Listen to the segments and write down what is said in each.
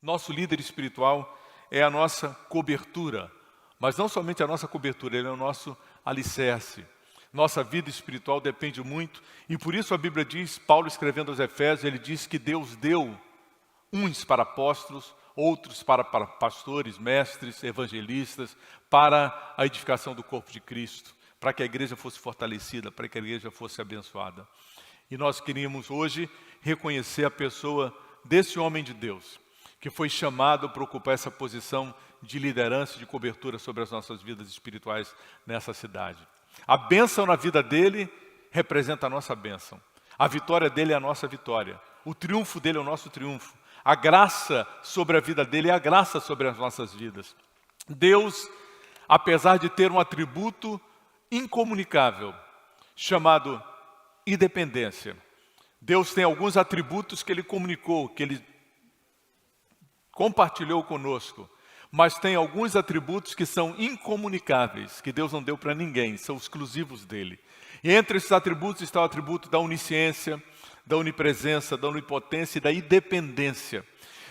Nosso líder espiritual é a nossa cobertura, mas não somente a nossa cobertura, ele é o nosso alicerce. Nossa vida espiritual depende muito, e por isso a Bíblia diz, Paulo escrevendo aos Efésios, ele diz que Deus deu uns para apóstolos, outros para pastores, mestres, evangelistas, para a edificação do corpo de Cristo, para que a igreja fosse fortalecida, para que a igreja fosse abençoada. E nós queríamos hoje reconhecer a pessoa desse homem de Deus, que foi chamado para ocupar essa posição de liderança e de cobertura sobre as nossas vidas espirituais nessa cidade. A bênção na vida dele representa a nossa bênção. A vitória dele é a nossa vitória. O triunfo dele é o nosso triunfo. A graça sobre a vida dele é a graça sobre as nossas vidas. Deus, apesar de ter um atributo incomunicável, chamado independência, Deus tem alguns atributos que Ele comunicou, que Ele compartilhou conosco, mas tem alguns atributos que são incomunicáveis, que Deus não deu para ninguém, são exclusivos dEle. E entre esses atributos está o atributo da onisciência, da onipresença, da onipotência e da independência.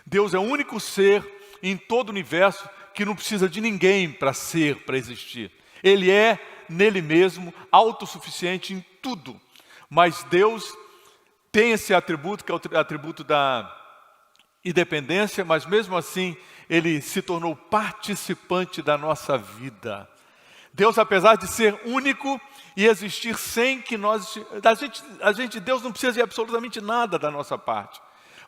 Deus é o único ser em todo o universo que não precisa de ninguém para ser, para existir. Ele é, nele mesmo, autossuficiente em tudo. Mas Deus tem esse atributo, que é o atributo da independência, mas mesmo assim, Ele se tornou participante da nossa vida. Deus, apesar de ser único e existir sem que Deus não precisa de absolutamente nada da nossa parte.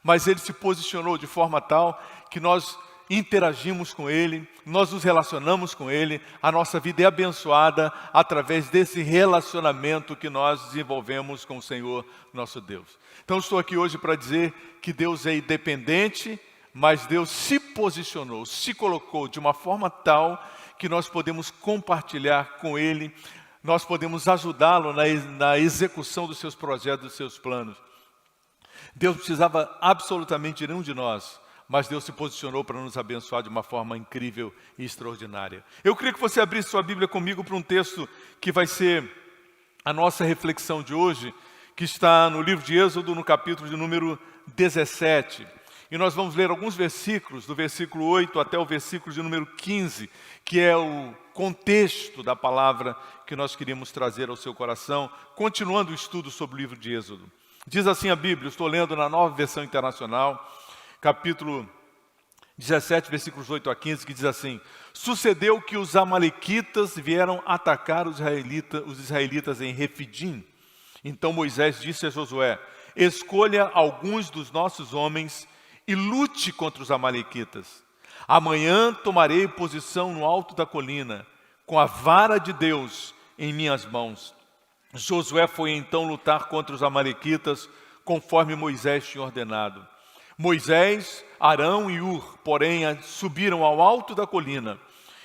Mas Ele se posicionou de forma tal que nós interagimos com Ele, nós nos relacionamos com Ele, a nossa vida é abençoada através desse relacionamento que nós desenvolvemos com o Senhor, nosso Deus. Então estou aqui hoje para dizer que Deus é independente, mas Deus se posicionou, se colocou de uma forma tal que nós podemos compartilhar com Ele, nós podemos ajudá-lo na execução dos seus projetos, dos seus planos. Deus não precisava absolutamente de nenhum de nós, mas Deus se posicionou para nos abençoar de uma forma incrível e extraordinária. Eu queria que você abrisse sua Bíblia comigo para um texto que vai ser a nossa reflexão de hoje, que está no livro de Êxodo, no capítulo de número 17. E nós vamos ler alguns versículos, do versículo 8 até o versículo de número 15, que é o contexto da palavra que nós queríamos trazer ao seu coração, continuando o estudo sobre o livro de Êxodo. Diz assim a Bíblia, estou lendo na Nova Versão Internacional, capítulo 17, versículos 8 a 15, que diz assim: Sucedeu que os amalequitas vieram atacar os israelitas em Refidim. Então Moisés disse a Josué: escolha alguns dos nossos homens e lute contra os amalequitas. Amanhã tomarei posição no alto da colina, com a vara de Deus em minhas mãos. Josué foi então lutar contra os amalequitas, conforme Moisés tinha ordenado. Moisés, Arão e Ur, porém, subiram ao alto da colina.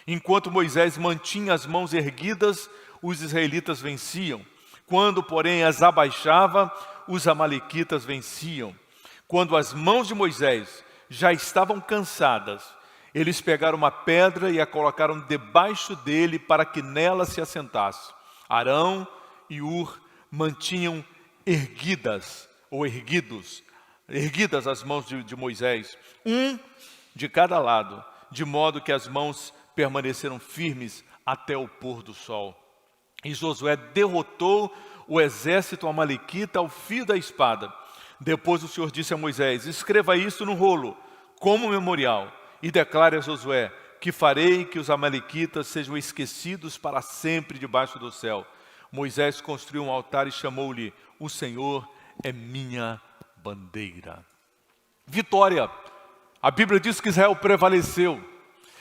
Enquanto Moisés mantinha as mãos erguidas, os israelitas venciam. Quando, porém, as abaixava, os amalequitas venciam. Quando as mãos de Moisés já estavam cansadas, eles pegaram uma pedra e a colocaram debaixo dele para que nela se assentasse. Arão e Ur mantinham erguidas as mãos de Moisés, um de cada lado, de modo que as mãos permaneceram firmes até o pôr do sol. E Josué derrotou o exército amalequita ao fio da espada. Depois o Senhor disse a Moisés: escreva isso no rolo, como memorial, e declare a Josué que farei que os amalequitas sejam esquecidos para sempre debaixo do céu. Moisés construiu um altar e chamou-lhe: o Senhor é minha bandeira. Vitória. A Bíblia diz que Israel prevaleceu.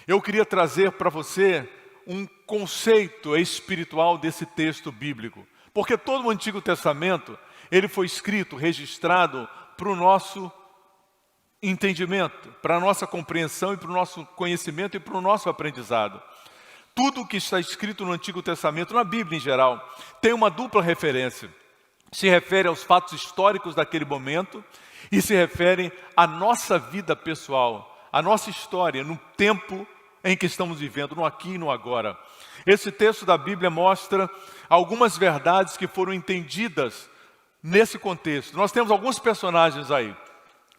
Eu queria trazer para você um conceito espiritual desse texto bíblico. Porque todo o Antigo Testamento, ele foi escrito, registrado para o nosso entendimento, para a nossa compreensão e para o nosso conhecimento e para o nosso aprendizado. Tudo o que está escrito no Antigo Testamento, na Bíblia em geral, tem uma dupla referência. Se refere aos fatos históricos daquele momento e se refere à nossa vida pessoal, à nossa história, no tempo em que estamos vivendo, no aqui e no agora. Esse texto da Bíblia mostra algumas verdades que foram entendidas nesse contexto. Nós temos alguns personagens aí.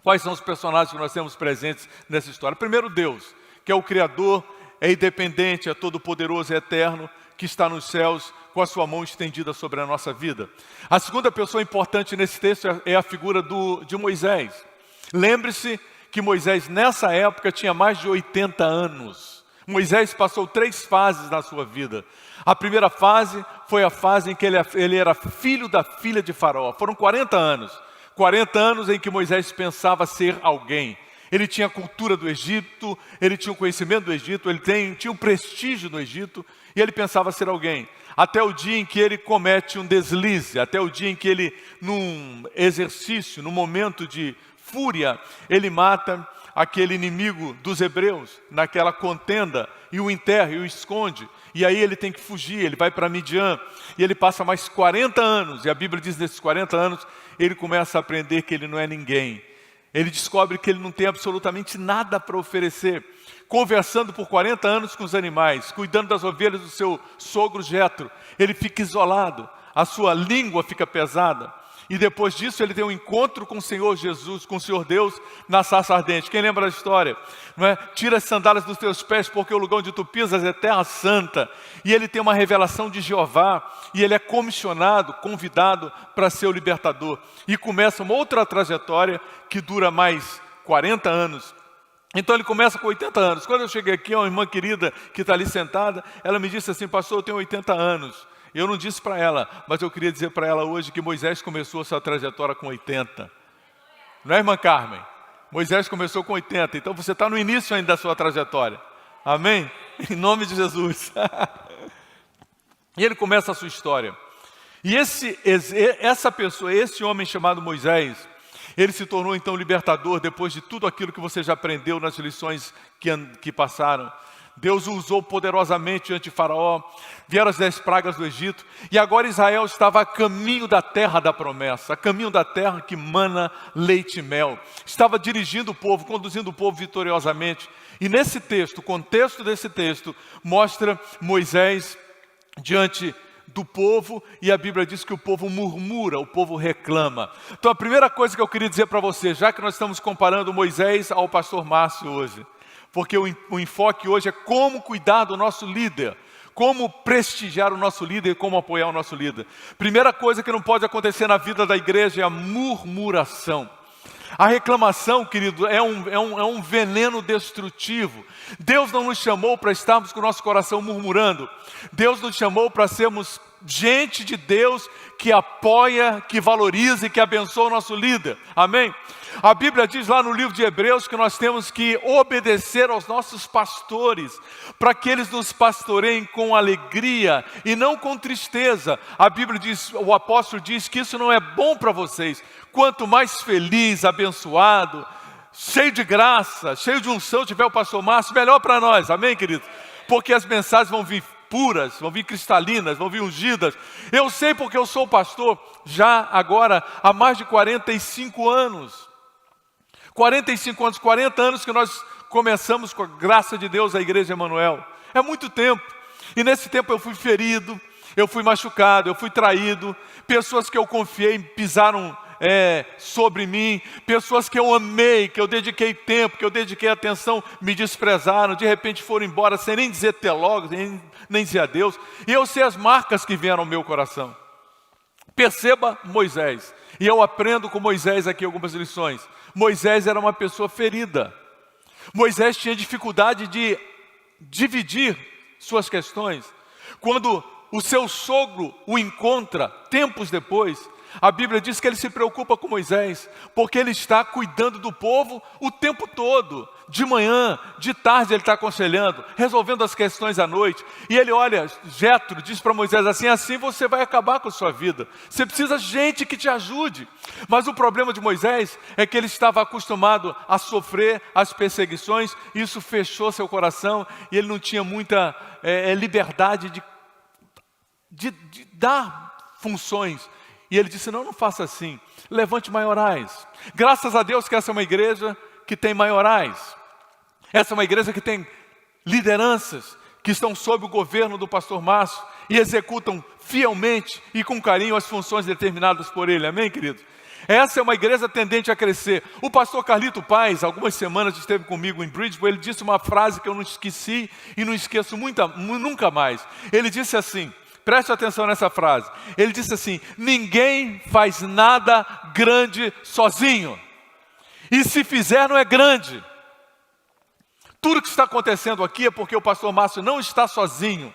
Quais são os personagens que nós temos presentes nessa história? Primeiro, Deus, que é o Criador, é independente, é todo-poderoso, é eterno, que está nos céus com a sua mão estendida sobre a nossa vida. A segunda pessoa importante nesse texto é a figura de Moisés. Lembre-se que Moisés, nessa época, tinha mais de 80 anos. Moisés passou 3 fases na sua vida. A primeira fase foi a fase em que ele era filho da filha de Faraó. Foram 40 anos. 40 anos em que Moisés pensava ser alguém. Ele tinha a cultura do Egito, ele tinha o conhecimento do Egito, ele tinha o prestígio do Egito, e ele pensava ser alguém. Até o dia em que ele comete um deslize, até o dia em que ele, num exercício, num momento de fúria, ele mata aquele inimigo dos hebreus, naquela contenda, e o enterra, e o esconde. E aí ele tem que fugir, ele vai para Midian, e ele passa mais 40 anos, e a Bíblia diz nesses 40 anos, ele começa a aprender que ele não é ninguém. Ele descobre que ele não tem absolutamente nada para oferecer. Conversando por 40 anos com os animais, cuidando das ovelhas do seu sogro Jetro, ele fica isolado, a sua língua fica pesada. E depois disso ele tem um encontro com o Senhor Jesus, com o Senhor Deus na sarça ardente. Quem lembra da história? Não é? Tira as sandálias dos teus pés, porque o lugar onde tu pisas é terra santa. E ele tem uma revelação de Jeová, e ele é comissionado, convidado para ser o libertador. E começa uma outra trajetória que dura mais 40 anos. Então ele começa com 80 anos. Quando eu cheguei aqui, uma irmã querida que está ali sentada, ela me disse assim: pastor, eu tenho 80 anos. Eu não disse para ela, mas eu queria dizer para ela hoje que Moisés começou a sua trajetória com 80. Não é, irmã Carmen? Moisés começou com 80, então você está no início ainda da sua trajetória. Amém? Em nome de Jesus. E ele começa a sua história. E essa pessoa, esse homem chamado Moisés, ele se tornou então libertador depois de tudo aquilo que você já aprendeu nas lições que passaram. Deus o usou poderosamente diante de Faraó, vieram as 10 pragas do Egito, e agora Israel estava a caminho da terra da promessa, a caminho da terra que mana leite e mel. Estava dirigindo o povo, conduzindo o povo vitoriosamente. E nesse texto, o contexto desse texto, mostra Moisés diante do povo, e a Bíblia diz que o povo murmura, o povo reclama. Então a primeira coisa que eu queria dizer para você, já que nós estamos comparando Moisés ao pastor Márcio hoje, porque o enfoque hoje é como cuidar do nosso líder, como prestigiar o nosso líder e como apoiar o nosso líder. Primeira coisa que não pode acontecer na vida da igreja é a murmuração. A reclamação, querido, é um veneno destrutivo. Deus não nos chamou para estarmos com o nosso coração murmurando. Deus nos chamou para sermos gente de Deus que apoia, que valoriza e que abençoa o nosso líder. Amém? A Bíblia diz lá no livro de Hebreus que nós temos que obedecer aos nossos pastores, para que eles nos pastoreiem com alegria e não com tristeza. A Bíblia diz, o apóstolo diz que isso não é bom para vocês. Quanto mais feliz, abençoado, cheio de graça, cheio de unção tiver o pastor Márcio, melhor para nós. Amém, querido? Porque as mensagens vão vir puras, vão vir cristalinas, vão vir ungidas. Eu sei porque eu sou pastor já agora há mais de 45 anos. 45 anos, 40 anos que nós começamos com a graça de Deus a Igreja Emanuel. É muito tempo. E nesse tempo eu fui ferido, eu fui machucado, eu fui traído. Pessoas que eu confiei pisaram sobre mim. Pessoas que eu amei, que eu dediquei tempo, que eu dediquei atenção, me desprezaram. De repente foram embora sem nem dizer até logo, nem dizer adeus. E eu sei as marcas que vieram ao meu coração. Perceba Moisés. E eu aprendo com Moisés aqui algumas lições. Moisés era uma pessoa ferida. Moisés tinha dificuldade de dividir suas questões. Quando o seu sogro o encontra, tempos depois, a Bíblia diz que ele se preocupa com Moisés, porque ele está cuidando do povo o tempo todo. De manhã, de tarde ele está aconselhando, resolvendo as questões à noite. E ele olha, Jetro diz para Moisés assim você vai acabar com a sua vida. Você precisa de gente que te ajude. Mas o problema de Moisés é que ele estava acostumado a sofrer as perseguições. Isso fechou seu coração e ele não tinha muita liberdade de dar funções. E ele disse, não faça assim, levante maiorais. Graças a Deus que essa é uma igreja que tem maiorais. Essa é uma igreja que tem lideranças que estão sob o governo do pastor Márcio e executam fielmente e com carinho as funções determinadas por ele. Amém, queridos? Essa é uma igreja tendente a crescer. O pastor Carlito Paes, algumas semanas esteve comigo em Bridgeville, ele disse uma frase que eu não esqueci e não esqueço nunca mais. Ele disse assim, preste atenção nessa frase. Ele disse assim: ninguém faz nada grande sozinho. E se fizer, não é grande. Tudo que está acontecendo aqui é porque o pastor Márcio não está sozinho.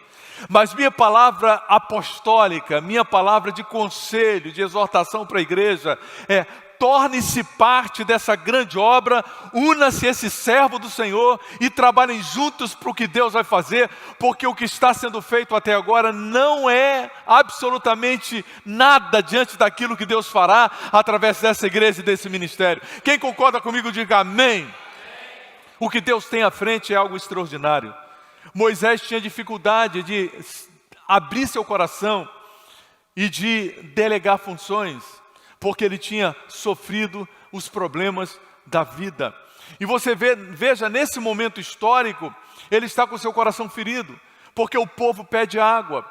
Mas minha palavra apostólica, minha palavra de conselho, de exortação para a igreja é: torne-se parte dessa grande obra, una-se esse servo do Senhor e trabalhem juntos para o que Deus vai fazer, porque o que está sendo feito até agora não é absolutamente nada diante daquilo que Deus fará através dessa igreja e desse ministério. Quem concorda comigo, diga amém. O que Deus tem à frente é algo extraordinário. Moisés tinha dificuldade de abrir seu coração e de delegar funções, porque ele tinha sofrido os problemas da vida. E você veja, nesse momento histórico, ele está com seu coração ferido, porque o povo pede água.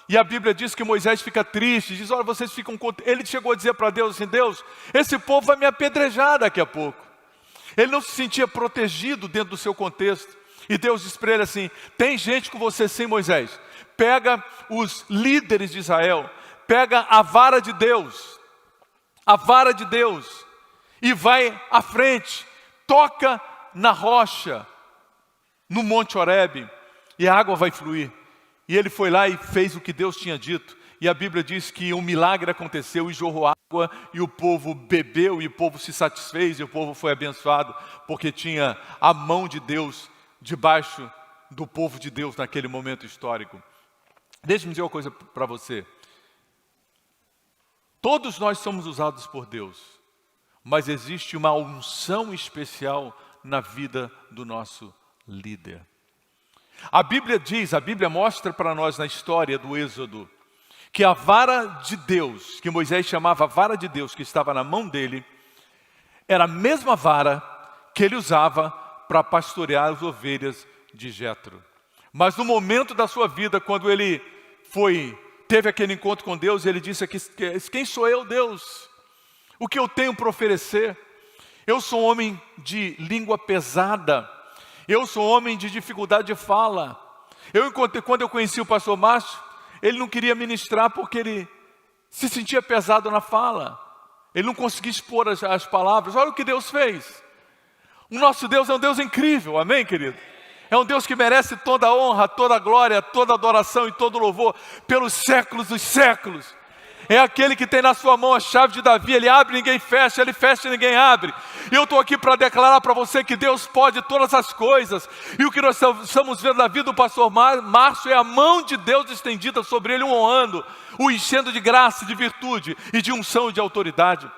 E a Bíblia diz que Moisés fica triste, diz: olha, vocês ficam... Ele chegou a dizer para Deus assim: Deus, esse povo vai me apedrejar daqui a pouco. Ele não se sentia protegido dentro do seu contexto. E Deus diz para ele assim: tem gente com você sim, Moisés. Pega os líderes de Israel, pega a vara de Deus, e vai à frente, toca na rocha, no Monte Horebe, e a água vai fluir. E ele foi lá e fez o que Deus tinha dito. E a Bíblia diz que um milagre aconteceu e jorrou água, e o povo bebeu, e o povo se satisfez, e o povo foi abençoado, porque tinha a mão de Deus debaixo do povo de Deus naquele momento histórico. Deixe-me dizer uma coisa para você. Todos nós somos usados por Deus, mas existe uma unção especial na vida do nosso líder. A Bíblia mostra para nós na história do Êxodo, que a vara de Deus, que Moisés chamava a vara de Deus, que estava na mão dele, era a mesma vara que ele usava para pastorear as ovelhas de Jetro. Mas no momento da sua vida, quando ele teve aquele encontro com Deus, ele disse aqui: quem sou eu, Deus? O que eu tenho para oferecer? Eu sou um homem de língua pesada, eu sou um homem de dificuldade de fala. Quando eu conheci o pastor Márcio, ele não queria ministrar porque ele se sentia pesado na fala. Ele não conseguia expor as palavras. Olha o que Deus fez. O nosso Deus é um Deus incrível, amém, querido? É um Deus que merece toda a honra, toda a glória, toda a adoração e todo o louvor pelos séculos dos séculos. É aquele que tem na sua mão a chave de Davi, ele abre, ninguém fecha, ele fecha, ninguém abre. E eu estou aqui para declarar para você que Deus pode todas as coisas. E o que nós estamos vendo na vida do pastor Márcio é a mão de Deus estendida sobre ele, o honrando, o enchendo de graça, de virtude e de unção e de autoridade.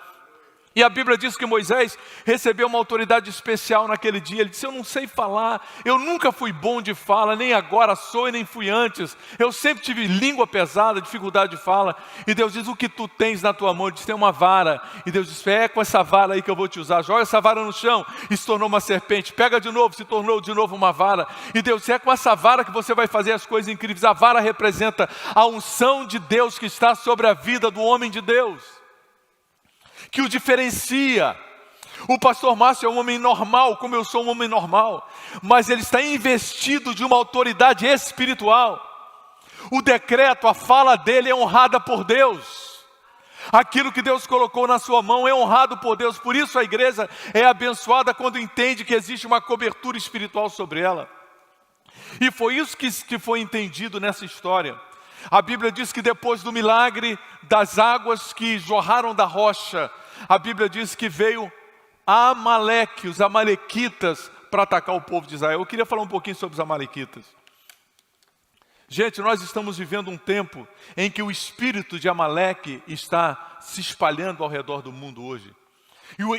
E a Bíblia diz que Moisés recebeu uma autoridade especial naquele dia. Ele disse: eu não sei falar, eu nunca fui bom de fala, nem agora sou e nem fui antes. Eu sempre tive língua pesada, dificuldade de fala. E Deus diz: o que tu tens na tua mão? Ele disse: tem uma vara. E Deus disse: é com essa vara aí que eu vou te usar. Joga essa vara no chão e se tornou uma serpente. Pega de novo, se tornou de novo uma vara. E Deus disse: é com essa vara que você vai fazer as coisas incríveis. A vara representa a unção de Deus que está sobre a vida do homem de Deus, que o diferencia. O pastor Márcio é um homem normal, como eu sou um homem normal, mas ele está investido de uma autoridade espiritual. O decreto, a fala dele é honrada por Deus. Aquilo que Deus colocou na sua mão é honrado por Deus. Por isso a igreja é abençoada quando entende que existe uma cobertura espiritual sobre ela. E foi isso que foi entendido nessa história. A Bíblia diz que depois do milagre das águas que jorraram da rocha, a Bíblia diz que veio Amaleque, os amalequitas, para atacar o povo de Israel. Eu queria falar um pouquinho sobre os amalequitas. Gente, nós estamos vivendo um tempo em que o espírito de Amaleque está se espalhando ao redor do mundo hoje.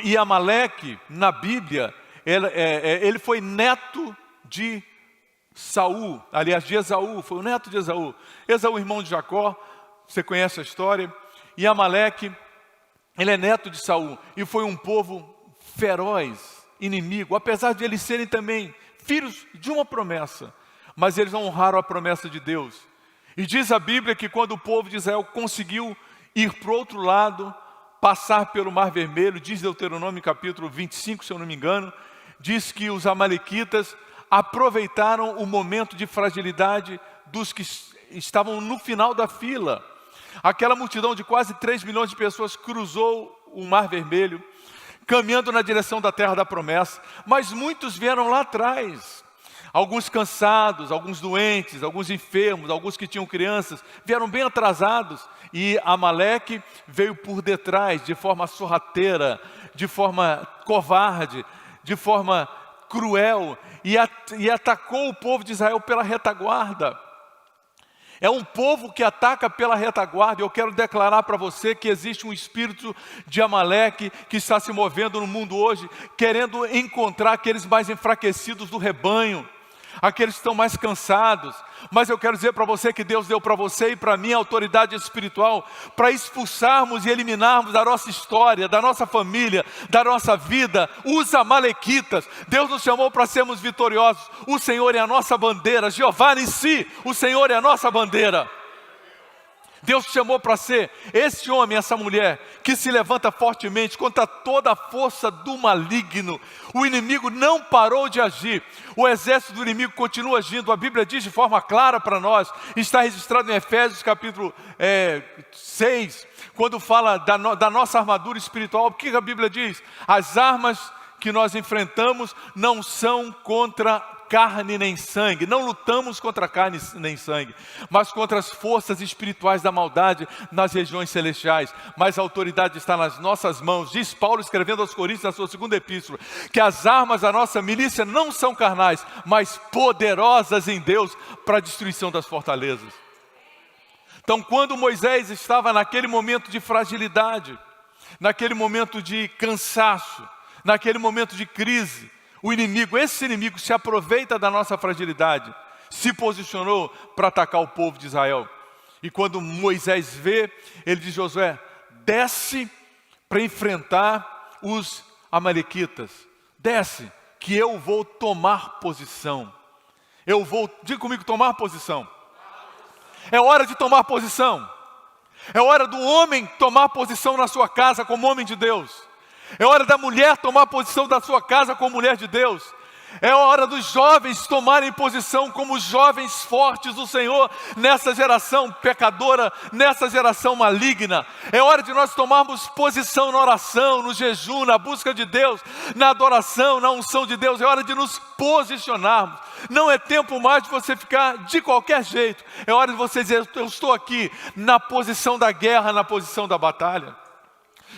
E Amaleque, na Bíblia, ele foi neto de Saul, aliás, de Esaú, foi o neto de Esaú. Esaú, irmão de Jacó, você conhece a história. E Amaleque, ele é neto de Saul, e foi um povo feroz, inimigo, apesar de eles serem também filhos de uma promessa, mas eles não honraram a promessa de Deus. E diz a Bíblia que quando o povo de Israel conseguiu ir para o outro lado passar pelo Mar Vermelho, diz Deuteronômio capítulo 25, se eu não me engano, diz que os amalequitas aproveitaram o momento de fragilidade dos que estavam no final da fila. Aquela multidão de quase 3 milhões de pessoas cruzou o Mar Vermelho, caminhando na direção da terra da promessa, mas muitos vieram lá atrás. Alguns cansados, alguns doentes, alguns enfermos, alguns que tinham crianças, vieram bem atrasados. E Amaleque veio por detrás, de forma sorrateira, de forma covarde, de forma cruel, e atacou o povo de Israel pela retaguarda. É um povo que ataca pela retaguarda. Eu quero declarar para você que existe um espírito de Amaleque que está se movendo no mundo hoje, querendo encontrar aqueles mais enfraquecidos do rebanho, aqueles que estão mais cansados. Mas eu quero dizer para você que Deus deu para você e para mim a autoridade espiritual para expulsarmos e eliminarmos da nossa história, da nossa família, da nossa vida, os amalequitas. Deus nos chamou para sermos vitoriosos. O Senhor é a nossa bandeira. Jeová em si, o Senhor é a nossa bandeira. Deus te chamou para ser esse homem, essa mulher, que se levanta fortemente contra toda a força do maligno. O inimigo não parou de agir, o exército do inimigo continua agindo. A Bíblia diz de forma clara para nós, está registrado em Efésios capítulo 6, quando fala da nossa armadura espiritual. O que a Bíblia diz? As armas que nós enfrentamos não são contra carne nem sangue, não lutamos contra carne nem sangue, mas contra as forças espirituais da maldade nas regiões celestiais. Mas a autoridade está nas nossas mãos. Diz Paulo escrevendo aos Coríntios na sua segunda epístola, que as armas da nossa milícia não são carnais, mas poderosas em Deus para a destruição das fortalezas. Então, quando Moisés estava naquele momento de fragilidade, naquele momento de cansaço, naquele momento de crise, esse inimigo se aproveita da nossa fragilidade, se posicionou para atacar o povo de Israel. E quando Moisés vê, ele diz: Josué, desce para enfrentar os amalequitas. Desce, que eu vou tomar posição. Diga comigo, tomar posição. É hora de tomar posição. É hora do homem tomar posição na sua casa como homem de Deus. É hora da mulher tomar posição da sua casa como mulher de Deus. É hora dos jovens tomarem posição como jovens fortes do Senhor nessa geração pecadora, nessa geração maligna. É hora de nós tomarmos posição na oração, no jejum, na busca de Deus, na adoração, na unção de Deus. É hora de nos posicionarmos. Não é tempo mais de você ficar de qualquer jeito. É hora de você dizer: eu estou aqui na posição da guerra, na posição da batalha.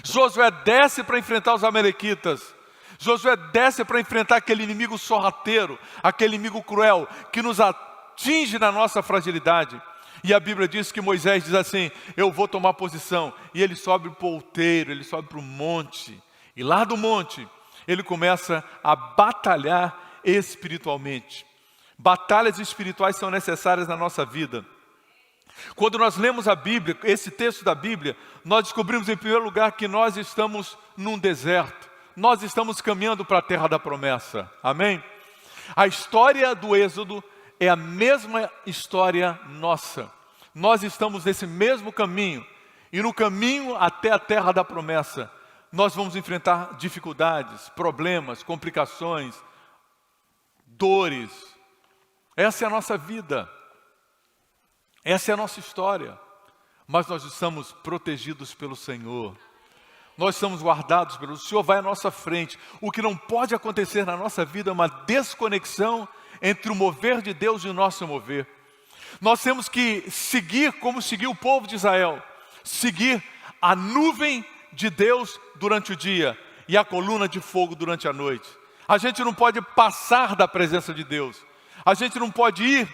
Josué desce para enfrentar os amalequitas. Josué desce para enfrentar aquele inimigo sorrateiro, aquele inimigo cruel, que nos atinge na nossa fragilidade. E a Bíblia diz que Moisés diz assim: eu vou tomar posição. E ele sobe para o outeiro, ele sobe para o monte. E lá do monte, ele começa a batalhar espiritualmente. Batalhas espirituais são necessárias na nossa vida. Quando nós lemos a Bíblia, esse texto da Bíblia, nós descobrimos em primeiro lugar que nós estamos num deserto. Nós estamos caminhando para a terra da promessa. Amém? A história do Êxodo é a mesma história nossa. Nós estamos nesse mesmo caminho. E no caminho até a terra da promessa, nós vamos enfrentar dificuldades, problemas, complicações, dores. Essa é a nossa vida. Essa é a nossa história, mas nós estamos protegidos pelo Senhor. Nós estamos guardados pelo Senhor, vai à nossa frente. O que não pode acontecer na nossa vida é uma desconexão entre o mover de Deus e o nosso mover. Nós temos que seguir como seguiu o povo de Israel, seguir a nuvem de Deus durante o dia e a coluna de fogo durante a noite. A gente não pode passar da presença de Deus. A gente não pode ir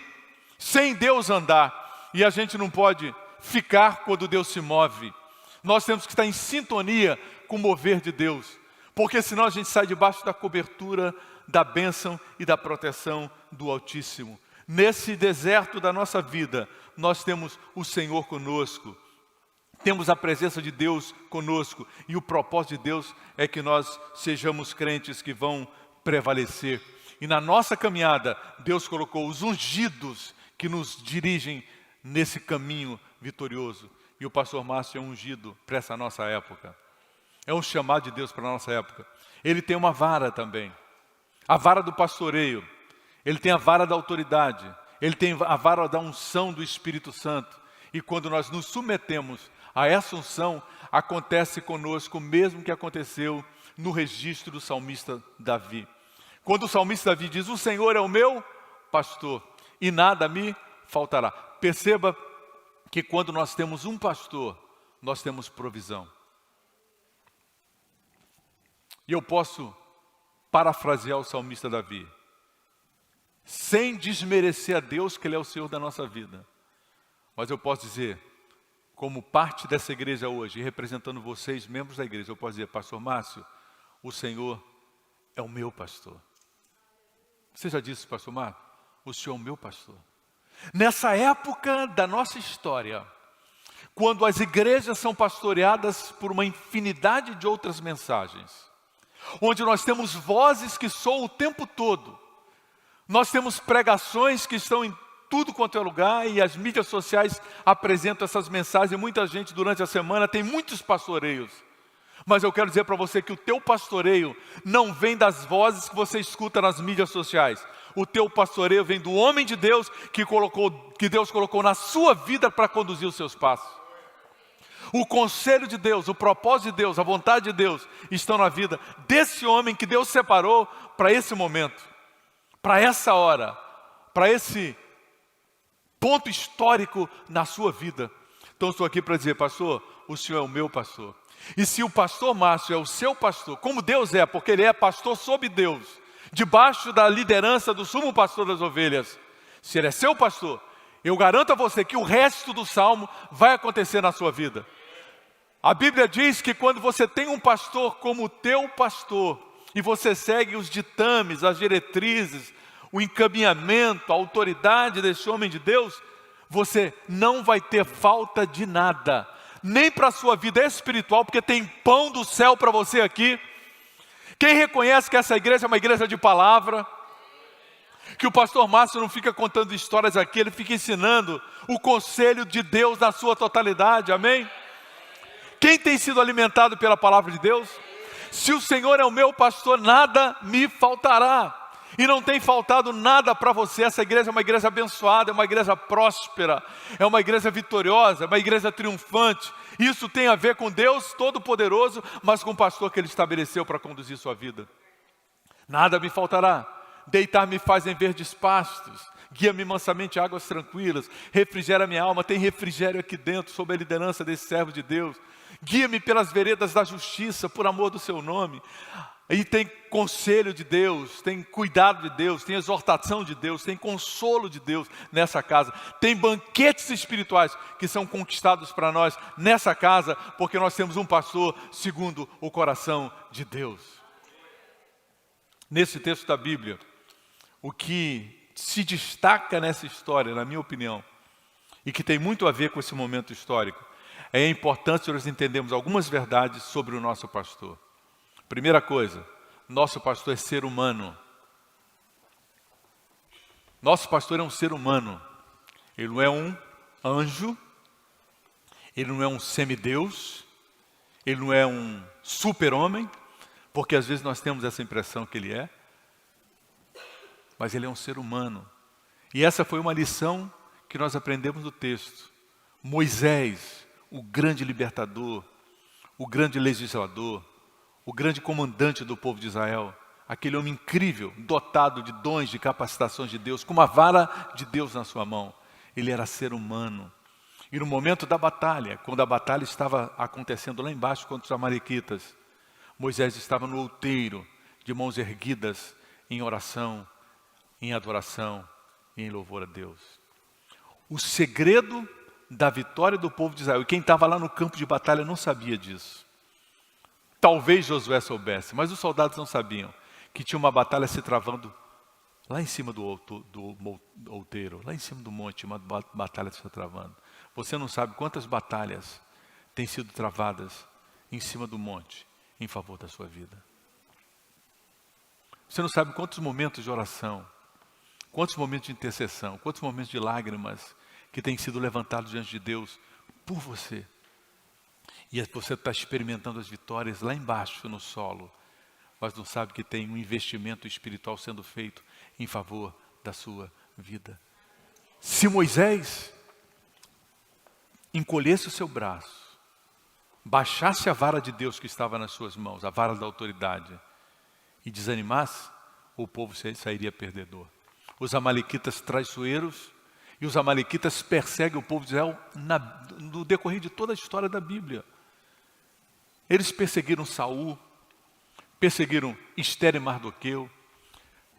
sem Deus andar. E a gente não pode ficar quando Deus se move. Nós temos que estar em sintonia com o mover de Deus. Porque senão a gente sai debaixo da cobertura, da bênção e da proteção do Altíssimo. Nesse deserto da nossa vida, nós temos o Senhor conosco. Temos a presença de Deus conosco. E o propósito de Deus é que nós sejamos crentes que vão prevalecer. E na nossa caminhada, Deus colocou os ungidos que nos dirigem nesse caminho vitorioso. E o pastor Márcio é ungido para essa nossa época. É um chamado de Deus para a nossa época. Ele tem uma vara também. A vara do pastoreio. Ele tem a vara da autoridade. Ele tem a vara da unção do Espírito Santo. E quando nós nos submetemos a essa unção, acontece conosco o mesmo que aconteceu no registro do salmista Davi. Quando o salmista Davi diz, o Senhor é o meu pastor e nada me faltará. Perceba que quando nós temos um pastor, nós temos provisão. E eu posso parafrasear o salmista Davi, sem desmerecer a Deus, que Ele é o Senhor da nossa vida. Mas eu posso dizer, como parte dessa igreja hoje, e representando vocês, membros da igreja, eu posso dizer, pastor Márcio, o Senhor é o meu pastor. Você já disse, pastor Márcio? O Senhor é o meu pastor. Nessa época da nossa história, quando as igrejas são pastoreadas por uma infinidade de outras mensagens, onde nós temos vozes que soam o tempo todo, nós temos pregações que estão em tudo quanto é lugar e as mídias sociais apresentam essas mensagens e muita gente durante a semana tem muitos pastoreios. Mas eu quero dizer para você que o teu pastoreio não vem das vozes que você escuta nas mídias sociais. O teu pastoreio vem do homem de Deus que Deus colocou na sua vida para conduzir os seus passos. O conselho de Deus, o propósito de Deus, a vontade de Deus estão na vida desse homem que Deus separou para esse momento, para essa hora, para esse ponto histórico na sua vida. Então estou aqui para dizer, pastor, o Senhor é o meu pastor. E se o pastor Márcio é o seu pastor, como Deus é, porque ele é pastor sob Deus, debaixo da liderança do sumo pastor das ovelhas, se ele é seu pastor, eu garanto a você que o resto do salmo vai acontecer na sua vida. A Bíblia diz que quando você tem um pastor como o teu pastor, e você segue os ditames, as diretrizes, o encaminhamento, a autoridade desse homem de Deus, você não vai ter falta de nada, nem para a sua vida espiritual, porque tem pão do céu para você aqui. Quem reconhece que essa igreja é uma igreja de palavra, que o pastor Márcio não fica contando histórias aqui, ele fica ensinando o conselho de Deus na sua totalidade, amém? Quem tem sido alimentado pela palavra de Deus? Se o Senhor é o meu pastor, nada me faltará. E não tem faltado nada para você. Essa igreja é uma igreja abençoada, é uma igreja próspera, é uma igreja vitoriosa, é uma igreja triunfante. Isso tem a ver com Deus Todo-Poderoso, mas com o pastor que Ele estabeleceu para conduzir sua vida. Nada me faltará. Deitar-me faz em verdes pastos, guia-me mansamente a águas tranquilas, refrigera minha alma, tem refrigério aqui dentro, sob a liderança desse servo de Deus. Guia-me pelas veredas da justiça, por amor do seu nome. E tem conselho de Deus, tem cuidado de Deus, tem exortação de Deus, tem consolo de Deus nessa casa. Tem banquetes espirituais que são conquistados para nós nessa casa, porque nós temos um pastor segundo o coração de Deus. Nesse texto da Bíblia, o que se destaca nessa história, na minha opinião, e que tem muito a ver com esse momento histórico, é a importância de nós entendermos algumas verdades sobre o nosso pastor. Primeira coisa, nosso pastor é ser humano. Nosso pastor é um ser humano. Ele não é um anjo, ele não é um semideus, ele não é um super-homem, porque às vezes nós temos essa impressão que ele é, mas ele é um ser humano. E essa foi uma lição que nós aprendemos do texto. Moisés, o grande libertador, o grande legislador, o grande comandante do povo de Israel, aquele homem incrível, dotado de dons, de capacitações de Deus, com uma vara de Deus na sua mão. Ele era ser humano. E no momento da batalha, quando a batalha estava acontecendo lá embaixo contra os amalequitas, Moisés estava no outeiro, de mãos erguidas, em oração, em adoração e em louvor a Deus. O segredo da vitória do povo de Israel, e quem estava lá no campo de batalha não sabia disso. Talvez Josué soubesse, mas os soldados não sabiam que tinha uma batalha se travando lá em cima do outeiro, lá em cima do monte, uma batalha se travando. Você não sabe quantas batalhas têm sido travadas em cima do monte em favor da sua vida. Você não sabe quantos momentos de oração, quantos momentos de intercessão, quantos momentos de lágrimas que têm sido levantados diante de Deus por você. E você está experimentando as vitórias lá embaixo no solo, mas não sabe que tem um investimento espiritual sendo feito em favor da sua vida. Se Moisés encolhesse o seu braço, baixasse a vara de Deus que estava nas suas mãos, a vara da autoridade, e desanimasse, o povo sairia perdedor. Os amalequitas traiçoeiros, e os amalequitas perseguem o povo de Israel no decorrer de toda a história da Bíblia. Eles perseguiram Saul, perseguiram Esther e Mardoqueu,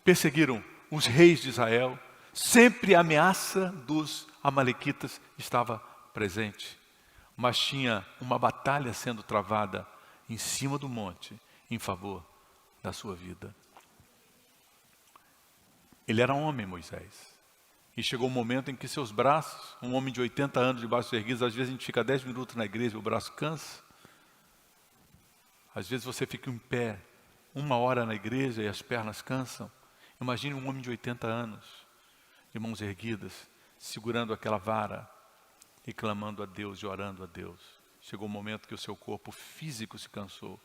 perseguiram os reis de Israel. Sempre a ameaça dos amalequitas estava presente. Mas tinha uma batalha sendo travada em cima do monte em favor da sua vida. Ele era homem, Moisés. E chegou um momento em que seus braços, um homem de 80 anos de braços erguidos, às vezes a gente fica 10 minutos na igreja e o braço cansa. Às vezes você fica em pé 1 hora na igreja e as pernas cansam. Imagine um homem de 80 anos, de mãos erguidas, segurando aquela vara e clamando a Deus e orando a Deus. Chegou um momento que o seu corpo físico se cansou.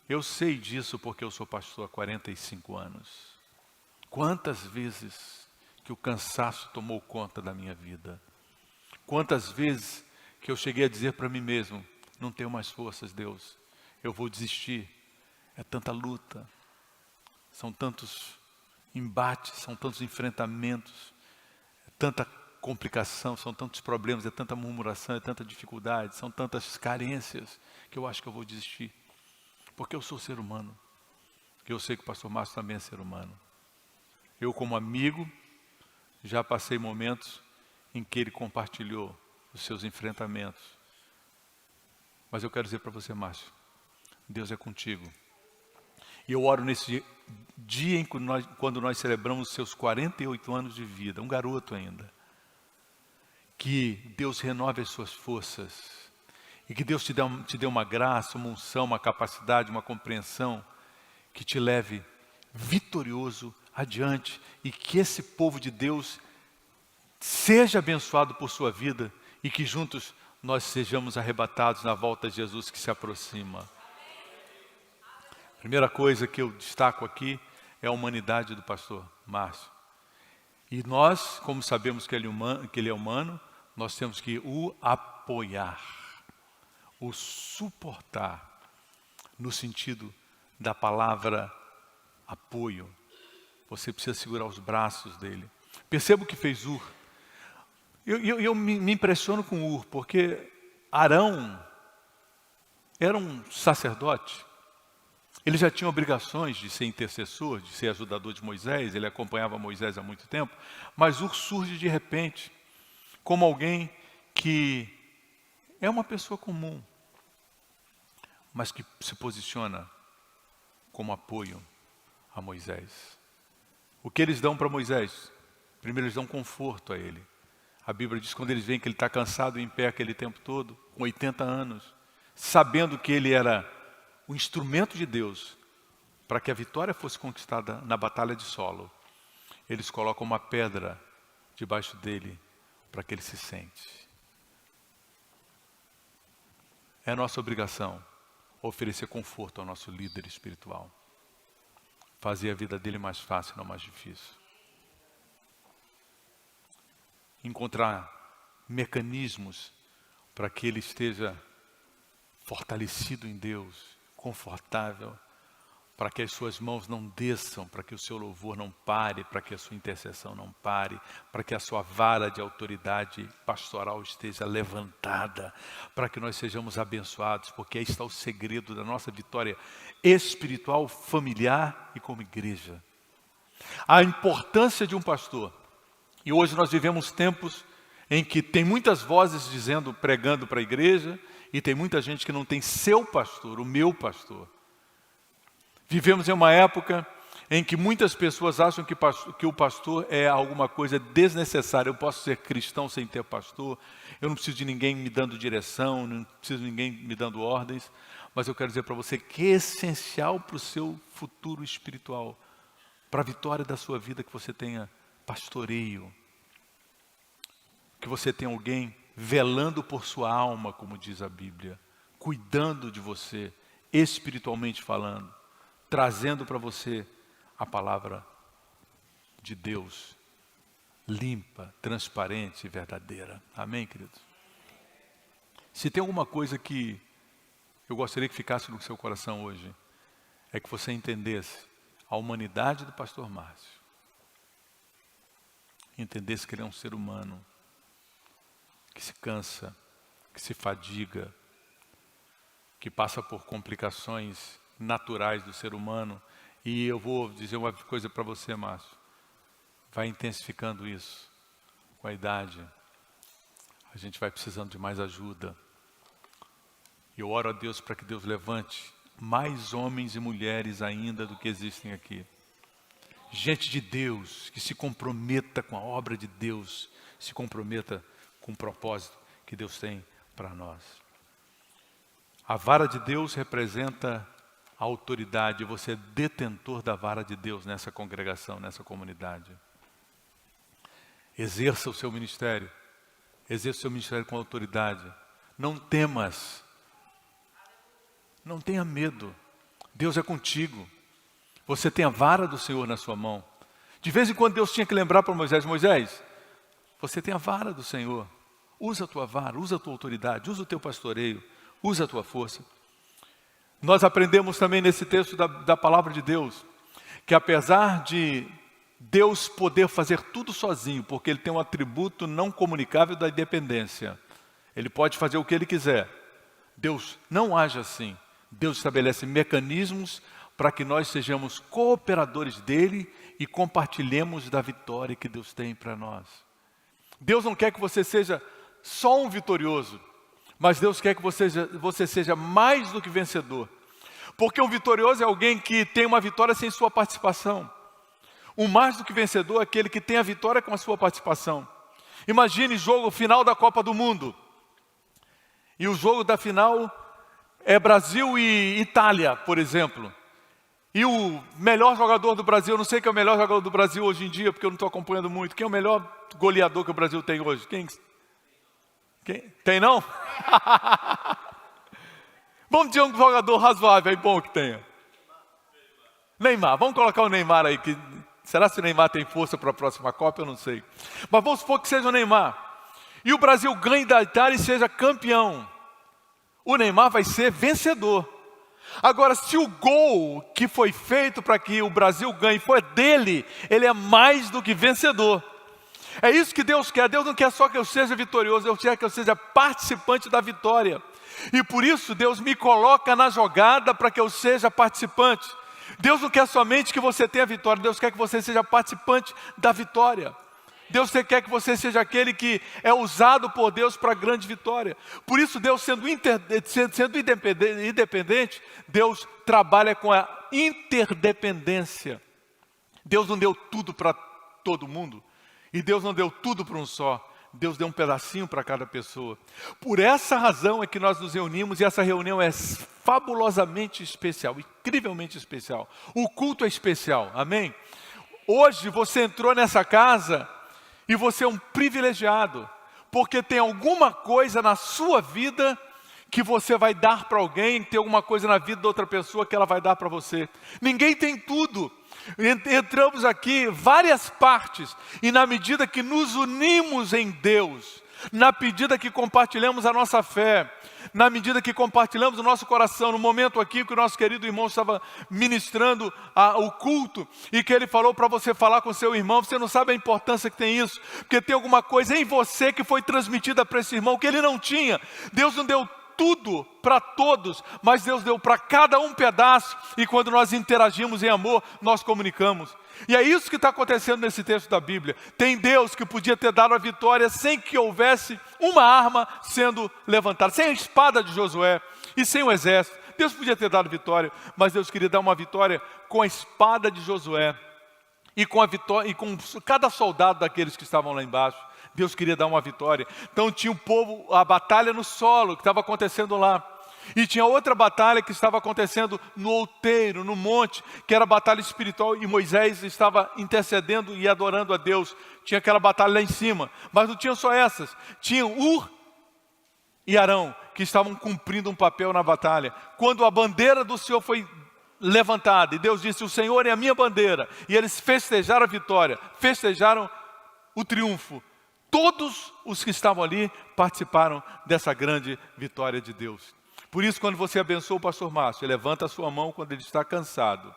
Eu sei disso porque eu sou pastor há 45 anos. Quantas vezes que o cansaço tomou conta da minha vida. Quantas vezes que eu cheguei a dizer para mim mesmo, não tenho mais forças, Deus, eu vou desistir. É tanta luta, são tantos embates, são tantos enfrentamentos, é tanta complicação, são tantos problemas, é tanta murmuração, é tanta dificuldade, são tantas carências, que eu acho que eu vou desistir. Porque eu sou ser humano, e eu sei que o pastor Márcio também é ser humano. Eu, como amigo, já passei momentos em que ele compartilhou os seus enfrentamentos. Mas eu quero dizer para você, Márcio, Deus é contigo. E eu oro nesse dia em que quando nós celebramos os seus 48 anos de vida, um garoto ainda, que Deus renove as suas forças, e que Deus te dê uma graça, uma unção, uma capacidade, uma compreensão, que te leve vitorioso adiante, e que esse povo de Deus seja abençoado por sua vida, e que juntos nós sejamos arrebatados na volta de Jesus que se aproxima. A primeira coisa que eu destaco aqui é a humanidade do pastor Márcio. E nós, como sabemos que ele é humano, nós temos que o apoiar, o suportar, no sentido da palavra apoio. Você precisa segurar os braços dele. Perceba o que fez Ur. Eu me impressiono com Ur, porque Arão era um sacerdote. Ele já tinha obrigações de ser intercessor, de ser ajudador de Moisés, ele acompanhava Moisés há muito tempo, mas Ur surge de repente, como alguém que é uma pessoa comum, mas que se posiciona como apoio a Moisés. O que eles dão para Moisés? Primeiro, eles dão conforto a ele. A Bíblia diz que quando eles veem que ele está cansado em pé aquele tempo todo, com 80 anos, sabendo que ele era o instrumento de Deus para que a vitória fosse conquistada na batalha de solo, eles colocam uma pedra debaixo dele para que ele se sente. É nossa obrigação oferecer conforto ao nosso líder espiritual, fazer a vida dele mais fácil, não mais difícil. Encontrar mecanismos para que ele esteja fortalecido em Deus, confortável, para que as suas mãos não desçam, para que o seu louvor não pare, para que a sua intercessão não pare, para que a sua vara de autoridade pastoral esteja levantada, para que nós sejamos abençoados, porque aí está o segredo da nossa vitória espiritual, familiar e como igreja. A importância de um pastor. E hoje nós vivemos tempos em que tem muitas vozes dizendo, pregando para a igreja, e tem muita gente que não tem seu pastor, o meu pastor. Vivemos em uma época em que muitas pessoas acham que o pastor é alguma coisa desnecessária. Eu posso ser cristão sem ter pastor, eu não preciso de ninguém me dando direção, não preciso de ninguém me dando ordens, mas eu quero dizer para você que é essencial para o seu futuro espiritual, para a vitória da sua vida, que você tenha pastoreio, que você tenha alguém velando por sua alma, como diz a Bíblia. cuidando de você, espiritualmente falando, trazendo para você a palavra de Deus, limpa, transparente e verdadeira. Amém, queridos? Se tem alguma coisa que eu gostaria que ficasse no seu coração hoje, é que você entendesse a humanidade do pastor Márcio. Entendesse que ele é um ser humano, que se cansa, que se fadiga, que passa por complicações naturais do ser humano. E eu vou dizer uma coisa para você, Márcio. Vai intensificando isso com a idade. A gente vai precisando de mais ajuda. Eu oro a Deus para que Deus levante mais homens e mulheres ainda do que existem aqui. Gente de Deus, que se comprometa com a obra de Deus, se comprometa com o propósito que Deus tem para nós. A vara de Deus representa a autoridade, você é detentor da vara de Deus nessa congregação, nessa comunidade. Exerça o seu ministério com autoridade. Não temas, não tenha medo, Deus é contigo. Você tem a vara do Senhor na sua mão. De vez em quando Deus tinha que lembrar para Moisés, Moisés, você tem a vara do Senhor, usa a tua vara, usa a tua autoridade, usa o teu pastoreio, usa a tua força. Nós aprendemos também nesse texto da palavra de Deus, que apesar de Deus poder fazer tudo sozinho, porque Ele tem um atributo não comunicável da independência, Ele pode fazer o que Ele quiser. Deus não age assim. Deus estabelece mecanismos para que nós sejamos cooperadores dEle e compartilhemos da vitória que Deus tem para nós. Deus não quer que você seja só um vitorioso, mas Deus quer que você seja mais do que vencedor. Porque um vitorioso é alguém que tem uma vitória sem sua participação. Um mais do que vencedor é aquele que tem a vitória com a sua participação. Imagine jogo final da Copa do Mundo. E o jogo da final é Brasil e Itália, por exemplo. E o melhor jogador do Brasil, eu não sei quem é o melhor jogador do Brasil hoje em dia, porque eu não estou acompanhando muito. Quem é o melhor goleador que o Brasil tem hoje? Quem? Tem não? Vamos dizer um jogador razoável, é bom que tenha. Neymar, vamos colocar o Neymar aí. Será que o Neymar tem força para a próxima Copa? Eu não sei. Mas vamos supor que seja o Neymar. E o Brasil ganhe da Itália e seja campeão. O Neymar vai ser vencedor. Agora, se o gol que foi feito para que o Brasil ganhe foi dele, ele é mais do que vencedor. É isso que Deus quer. Deus não quer só que eu seja vitorioso, Deus quer que eu seja participante da vitória. E por isso Deus me coloca na jogada para que eu seja participante. Deus não quer somente que você tenha vitória, Deus quer que você seja participante da vitória. Deus quer que você seja aquele que é usado por Deus para a grande vitória. Por isso Deus sendo independente, Deus trabalha com a interdependência. Deus não deu tudo para todo mundo. E Deus não deu tudo para um só. Deus deu um pedacinho para cada pessoa. Por essa razão é que nós nos reunimos, e essa reunião é fabulosamente especial, incrivelmente especial. O culto é especial, amém? Hoje você entrou nessa casa e você é um privilegiado, porque tem alguma coisa na sua vida que você vai dar para alguém, tem alguma coisa na vida da outra pessoa que ela vai dar para você. Ninguém tem tudo. Entramos aqui várias partes, e na medida que nos unimos em Deus, na medida que compartilhamos a nossa fé, na medida que compartilhamos o nosso coração, no momento aqui que o nosso querido irmão estava ministrando o culto, e que ele falou para você falar com seu irmão, você não sabe a importância que tem isso, porque tem alguma coisa em você que foi transmitida para esse irmão que ele não tinha. Deus não deu tudo para todos, mas Deus deu para cada um pedaço, e quando nós interagimos em amor, nós comunicamos. E é isso que está acontecendo nesse texto da Bíblia. Tem Deus que podia ter dado a vitória sem que houvesse uma arma sendo levantada, sem a espada de Josué e sem o exército. Deus podia ter dado vitória, mas Deus queria dar uma vitória com a espada de Josué e com a vitória, e com cada soldado daqueles que estavam lá embaixo. Deus queria dar uma vitória. Então tinha o povo, a batalha no solo que estava acontecendo lá. E tinha outra batalha que estava acontecendo no outeiro, no monte, que era a batalha espiritual, e Moisés estava intercedendo e adorando a Deus. Tinha aquela batalha lá em cima, mas não tinha só essas. Tinha Ur e Arão, que estavam cumprindo um papel na batalha. Quando a bandeira do Senhor foi levantada, e Deus disse, o Senhor é a minha bandeira, e eles festejaram a vitória, festejaram o triunfo. Todos os que estavam ali participaram dessa grande vitória de Deus. Por isso, quando você abençoa o pastor Márcio, ele levanta a sua mão quando ele está cansado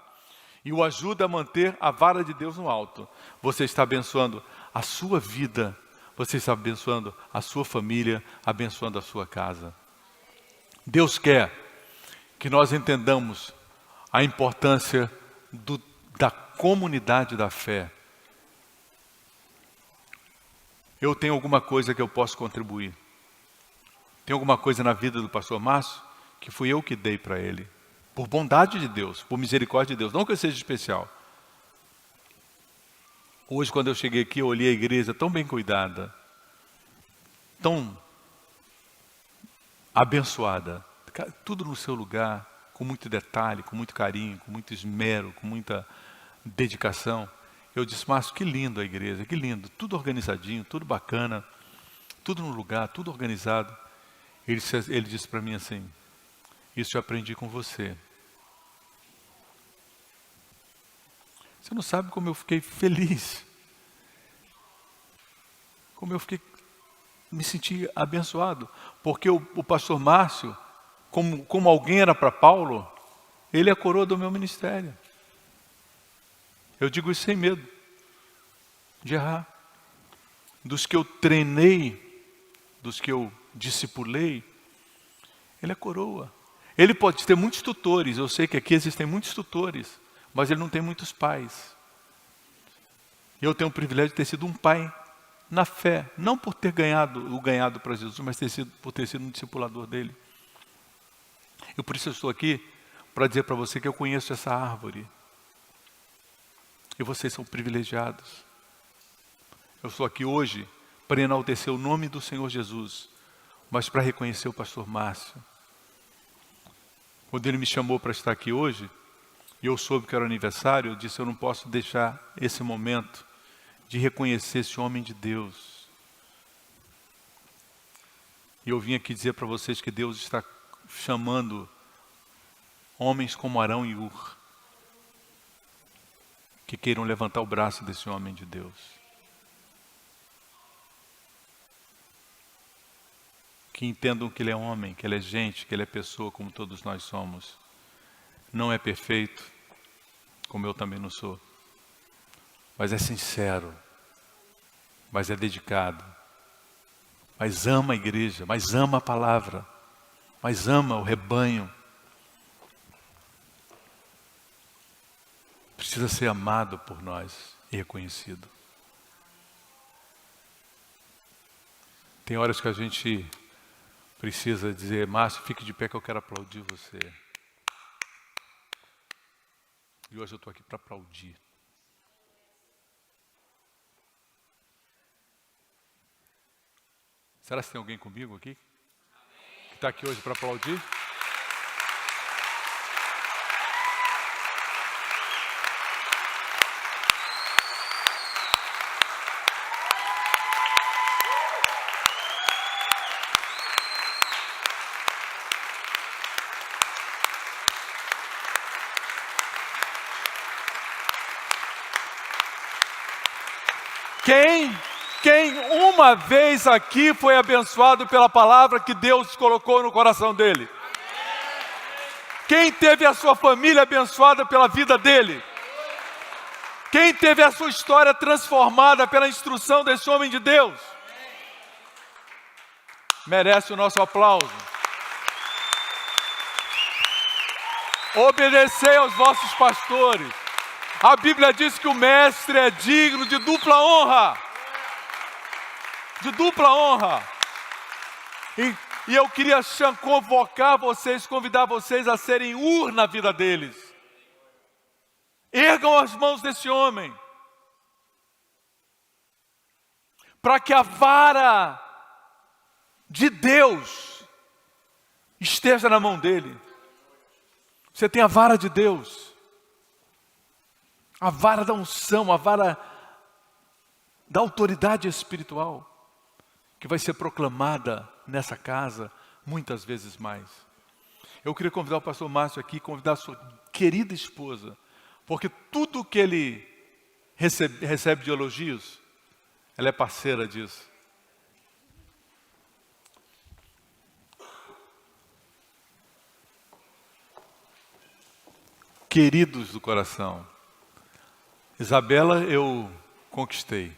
e o ajuda a manter a vara de Deus no alto. Você está abençoando a sua vida, você está abençoando a sua família, abençoando a sua casa. Deus quer que nós entendamos a importância da comunidade da fé. Eu tenho alguma coisa que eu posso contribuir. Tem alguma coisa na vida do pastor Márcio que fui eu que dei para ele. Por bondade de Deus, por misericórdia de Deus, não que eu seja especial. Hoje, quando eu cheguei aqui, eu olhei a igreja tão bem cuidada, tão abençoada, tudo no seu lugar, com muito detalhe, com muito carinho, com muito esmero, com muita dedicação. Eu disse, Márcio, que lindo a igreja, que lindo, tudo organizadinho, tudo bacana, tudo no lugar, tudo organizado. Ele disse para mim assim, isso eu aprendi com você. Você não sabe como eu fiquei feliz, como eu me senti abençoado, porque o pastor Márcio, como alguém era para Paulo, ele é a coroa do meu ministério. Eu digo isso sem medo de errar. Dos que eu treinei, dos que eu discipulei, ele é coroa. Ele pode ter muitos tutores, eu sei que aqui existem muitos tutores, mas ele não tem muitos pais. Eu tenho o privilégio de ter sido um pai na fé, não por ter ganhado para Jesus, mas por ter sido um discipulador dele. E por isso eu estou aqui para dizer para você que eu conheço essa árvore. E vocês são privilegiados. Eu estou aqui hoje para enaltecer o nome do Senhor Jesus, mas para reconhecer o pastor Márcio. Quando ele me chamou para estar aqui hoje, e eu soube que era aniversário, eu disse, eu não posso deixar esse momento de reconhecer esse homem de Deus. E eu vim aqui dizer para vocês que Deus está chamando homens como Arão e Ur, que queiram levantar o braço desse homem de Deus. Que entendam que ele é homem, que ele é gente, que ele é pessoa como todos nós somos. Não é perfeito, como eu também não sou. Mas é sincero, mas é dedicado, mas ama a igreja, mas ama a palavra, mas ama o rebanho. Precisa ser amado por nós e reconhecido. Tem horas que a gente precisa dizer, Márcio, fique de pé que eu quero aplaudir você. E hoje eu estou aqui para aplaudir. Será que tem alguém comigo aqui? Que está aqui hoje para aplaudir? Quem uma vez aqui foi abençoado pela palavra que Deus colocou no coração dele? Quem teve a sua família abençoada pela vida dele? Quem teve a sua história transformada pela instrução desse homem de Deus? Merece o nosso aplauso. Obedecei aos vossos pastores. A Bíblia diz que o mestre é digno de dupla honra. De dupla honra. E eu queria convocar vocês, convidar vocês a serem Ur na vida deles. Ergam as mãos desse homem. Para que a vara de Deus esteja na mão dele. Você tem a vara de Deus. A vara da unção, a vara da autoridade espiritual, que vai ser proclamada nessa casa, muitas vezes mais. Eu queria convidar o pastor Márcio aqui, convidar a sua querida esposa, porque tudo que ele recebe de elogios, ela é parceira disso. Queridos do coração, Isabela eu conquistei,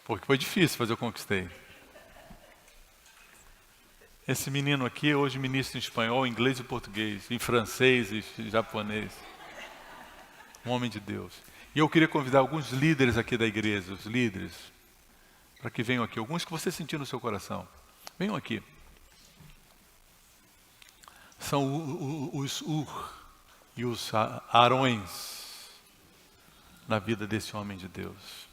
porque foi difícil, mas eu conquistei. Esse menino aqui hoje ministra em espanhol, inglês e português, em francês e japonês. Um homem de Deus. E eu queria convidar alguns líderes aqui da igreja, os líderes, para que venham aqui. Alguns que você sentiu no seu coração. Venham aqui. São os e os Arões na vida desse homem de Deus.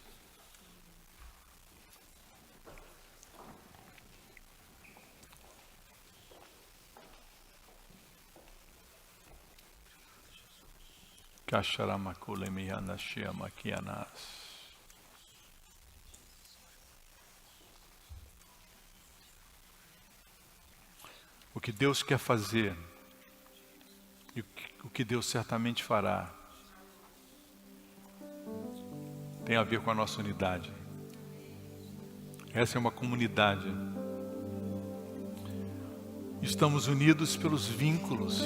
O que Deus quer fazer e o que Deus certamente fará tem a ver com a nossa unidade. Essa é uma comunidade. Estamos unidos pelos vínculos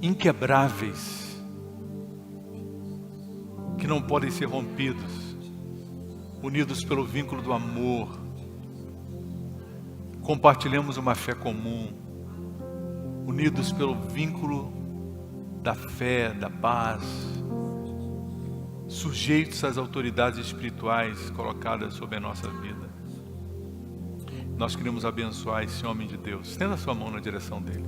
inquebráveis que não podem ser rompidos, unidos pelo vínculo do amor. Compartilhamos uma fé comum, unidos pelo vínculo da fé, da paz, sujeitos às autoridades espirituais colocadas sobre a nossa vida. Nós queremos abençoar esse homem de Deus. Estenda a sua mão na direção dele.